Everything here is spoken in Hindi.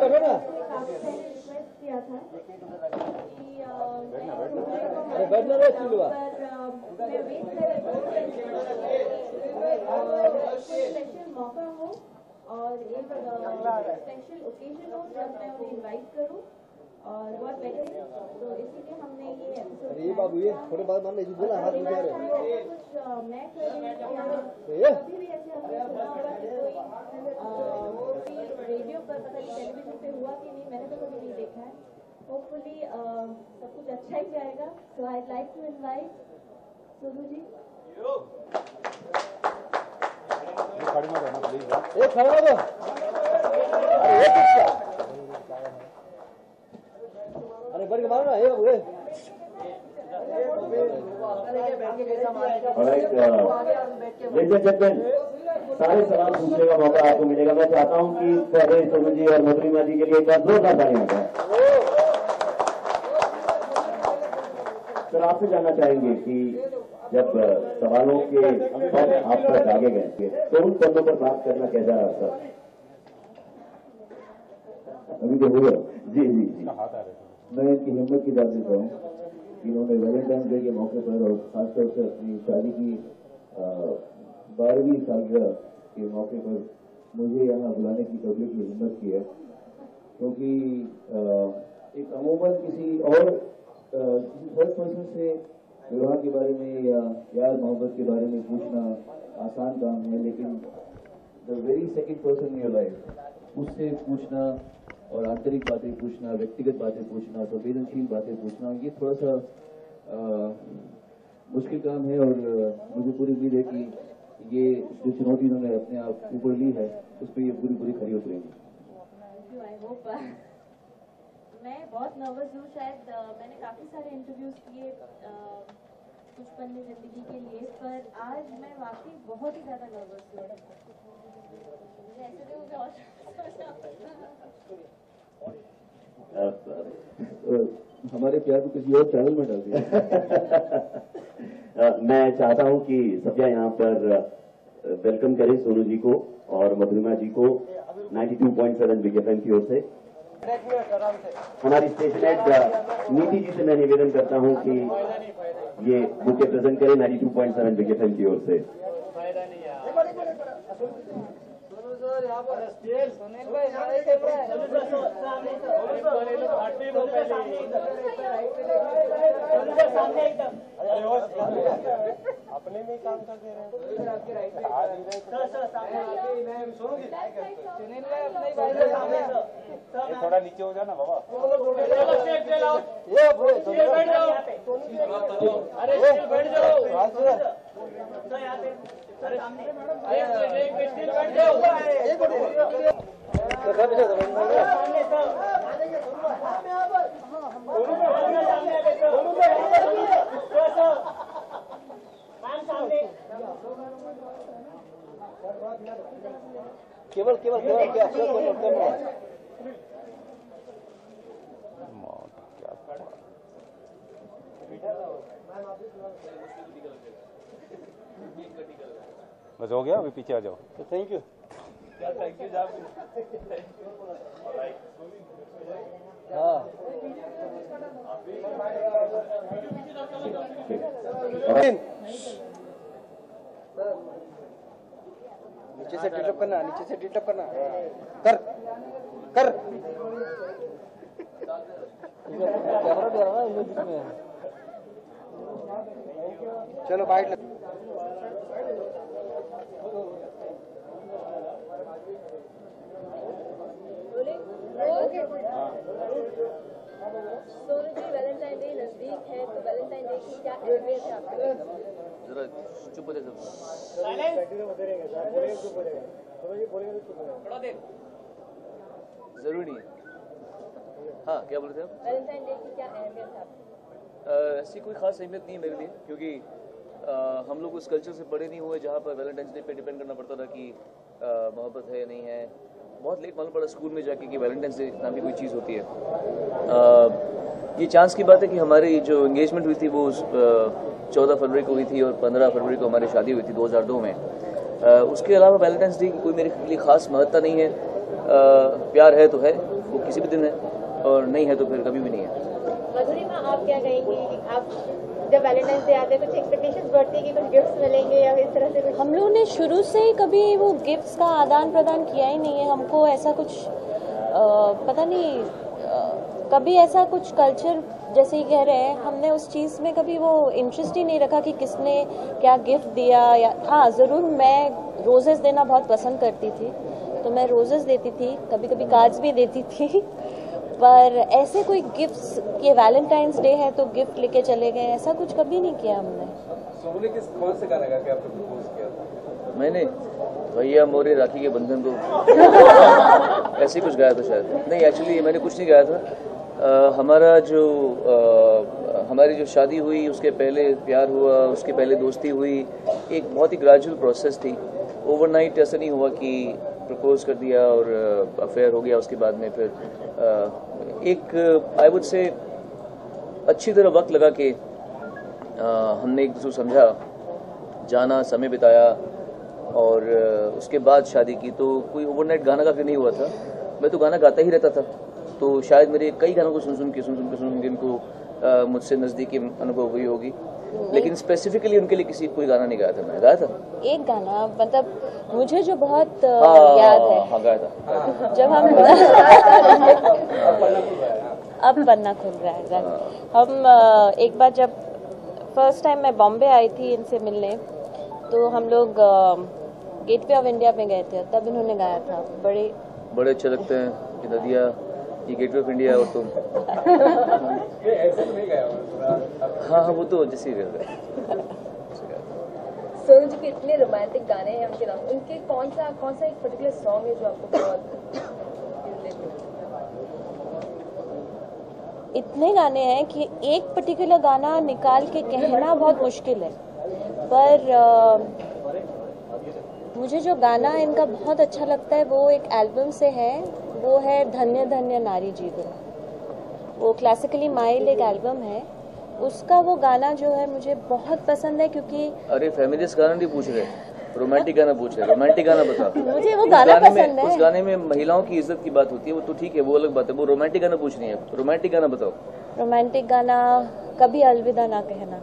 बैठो ना। किया था बैठना रे सिलवा। मैं वेट कर रही स्पेशल मौका हो और एक स्पेशल ओकेजन हो जब मैं उन्हें इनवाइट करूं और बहुत बेटर है, तो इसीलिए हमने ये एपिसोड। अरे ये बाबू ये थोड़े बाद मान लीजिए बोला हाथ उठा रहे कुछ मैं कर रही हूँ कभी भी ऐसे हमने सुना होगा कि कोई रेडियो पर पता नहीं टेलीविजन पे हुआ कि नहीं, मैंने तो कभी नहीं देखा है। होपफुली सब कुछ अच्छा ही जाएगा। So I like to invite Sonu ji. खड़े मत रहना प्लीज। एक खड़ा दो। अरे ये किसका? अरे बढ़ के मारो ना ये बाबू ये। सारे सवाल पूछने का मौका आपको मिलेगा। मैं चाहता हूं कि पहले सोनू जी और मधुरिमा जी के लिए एक बार जोरदार ताली होता है। सर आपसे जानना चाहेंगे कि जब सवालों के आप तक आगे गए तो उन पन्नों पर बात करना कैसा रहा सर? अभी तो हुआ जी जी जी। मैं इनकी हिम्मत की बात देता हूँ कि इन्होंने वैलेंटाइन डे के मौके पर और खासतौर से अपनी शादी की 12वीं सालगिरह के मौके पर मुझे यहाँ बुलाने की पब्लिक की हिम्मत की है, क्योंकि एक अमूमन किसी थर्ड पर्सन से विवाह के बारे में या यार मोहब्बत के बारे में पूछना आसान काम है, लेकिन the very second person in your life उससे पूछना और आंतरिक बातें पूछना, व्यक्तिगत बातें पूछना, संवेदनशील बातें पूछना, ये थोड़ा सा मुश्किल काम है। और मुझे पूरी उम्मीद है कि ये जो चुनौती इन्होंने अपने आप ऊपर ली है उस पर ये पूरी खरी उतरेंगी। मैं बहुत नर्वस हूँ। शायद मैंने काफी सारे इंटरव्यूज किए कुछ पन्ने जिंदगी के लिए, पर आज मैं वाकई बहुत ही ज्यादा नर्वस हूँ। हमारे प्यार को किसी और चैनल में डाल दिया। मैं चाहता हूं कि सभ्या यहाँ पर वेलकम करें सोनू जी को और मधुरिमा जी को 92.7 बिग एफएम की ओर से। हमारी स्टेशन हेड नीति जी से मैं निवेदन करता हूं कि ये बुके प्रेजेंट करें 92.7 बिग एफएम की ओर से। अपने में काम कर दे रहे हैं। थोड़ा नीचे हो जाना बाबा। अरे बैठ जाओ। केवल क्या बस हो गया, अभी पीछे आ जाओ। तो थैंक यू। थैंक यू हाँ नीचे से टिटअप करना, नीचे से टिटअप करना। कर कैमरा दे रहा ना इसमें। चलो bite Sonu ji, Valentine day नजदीक है, तो वैलेंटाइन डे की क्या अहमियत है आपके लिए? जरा चुप हो जाए सब। जरूरी नहीं है। हाँ क्या बोल रहे थे आप? वैलेंटाइन डे की क्या अहमियत है आपके लिए? ऐसी कोई खास अहमियत नहीं है मेरे लिए, क्योंकि हम लोग उस कल्चर से बड़े नहीं हुए जहाँ पर वैलेंटाइंस डे पे डिपेंड करना पड़ता था कि मोहब्बत है नहीं है। बहुत लेट मालूम पड़ा स्कूल में जाके कि वैलेंटाइंस डे नाम की कोई चीज़ होती है। ये चांस की बात है कि हमारी जो एंगेजमेंट हुई थी वो 14 फरवरी को हुई थी और 15 फरवरी को हमारी शादी हुई थी 2002 में। उसके अलावा वैलेंटाइंस डे की कोई मेरे लिए खास महत्ता नहीं है। प्यार है तो है, वो किसी भी दिन है, और नहीं है तो फिर कभी भी नहीं है। मधुरिमा, आप क्या कहेंगी? आप जब वैलेंटाइंस डे आते हैं कुछ एक्सपेक्टेशंस बढ़ती है कि कुछ गिफ्ट्स मिलेंगे या इस तरह से कुछ? हम लोगों ने शुरू से ही कभी वो गिफ्ट्स का आदान प्रदान किया ही नहीं है। हमको ऐसा कुछ पता नहीं, कभी ऐसा कुछ कल्चर जैसे ही कह रहे हैं, हमने उस चीज़ में कभी वो इंटरेस्ट ही नहीं रखा कि किसने क्या गिफ्ट दिया। या हाँ, ज़रूर मैं रोजेस देना बहुत पसंद करती थी, तो मैं रोजेस देती थी, कभी कभी कार्ड्स भी देती थी। पर ऐसे कोई गिफ्ट्स, ये वैलेंटाइंस डे है तो गिफ्ट लेके चले गए, ऐसा कुछ कभी नहीं किया हमने। सोमनी किस कौन से गाने गा के आपने प्रपोज किया था? मैंने भैया मोरे राखी के बंधन को ऐसे ही कुछ गाया था शायद। नहीं, एक्चुअली मैंने कुछ नहीं गाया था। हमारी जो शादी हुई उसके पहले प्यार हुआ, उसके पहले दोस्ती हुई। एक बहुत ही ग्रेजुअल प्रोसेस थी। ओवरनाइट ऐसा नहीं हुआ कि प्रपोज कर दिया और अफेयर हो गया। उसके बाद में फिर एक आई वुड से अच्छी तरह वक्त लगा के हमने एक दूसरे समझा, जाना, समय बिताया और उसके बाद शादी की। तो कोई ओवरनाइट गाना का फिर नहीं हुआ था। मैं तो गाना गाता ही रहता था, तो शायद मेरे कई गानों को सुन के इनको मुझसे नज़दीकी अनुभव हुई होगी। लेकिन स्पेसिफिकली उनके लिए कोई गाना नहीं गाया था। मैंने गाया था एक गाना, मतलब मुझे जो बहुत याद है। हाँ, गाया था जब हम अब पन्ना खुल रहा है। हम एक बार जब फर्स्ट टाइम मैं बॉम्बे आई थी इनसे मिलने, तो हम लोग गेटवे ऑफ इंडिया में गए थे, तब इन्होंने गाया था। बड़े अच्छे लगते हैं ये नदिया, ये गेटवे ऑफ इंडिया और तुम। ऐसे तो नहीं गाया। हाँ, वो तो जैसे ही गए। सोनू जी के इतने रोमांटिक गाने हैं उनके नाम, उनके कौन सा एक पर्टिकुलर सॉन्ग है जो आपको बहुत? इतने गाने हैं कि एक पर्टिकुलर गाना निकाल के कहना बहुत मुश्किल है। पर मुझे जो गाना इनका बहुत अच्छा लगता है वो एक एल्बम से है, वो है धन्य धन्य नारी जीवन। वो क्लासिकली माइल एक एल्बम है, उसका वो गाना जो है मुझे बहुत पसंद है। क्योंकि अरे फेमिनिस्ट गाना नहीं पूछ रहे, रोमांटिक गाना पूछ रहे। रोमांटिक गाना बता। मुझे वो गाना पसंद है। उस गाने में महिलाओं की इज्जत की बात होती है, वो तो ठीक है, वो अलग बात है। वो रोमांटिक गाना पूछ रही है, रोमांटिक गाना बताओ। रोमांटिक गाना कभी अलविदा ना कहना।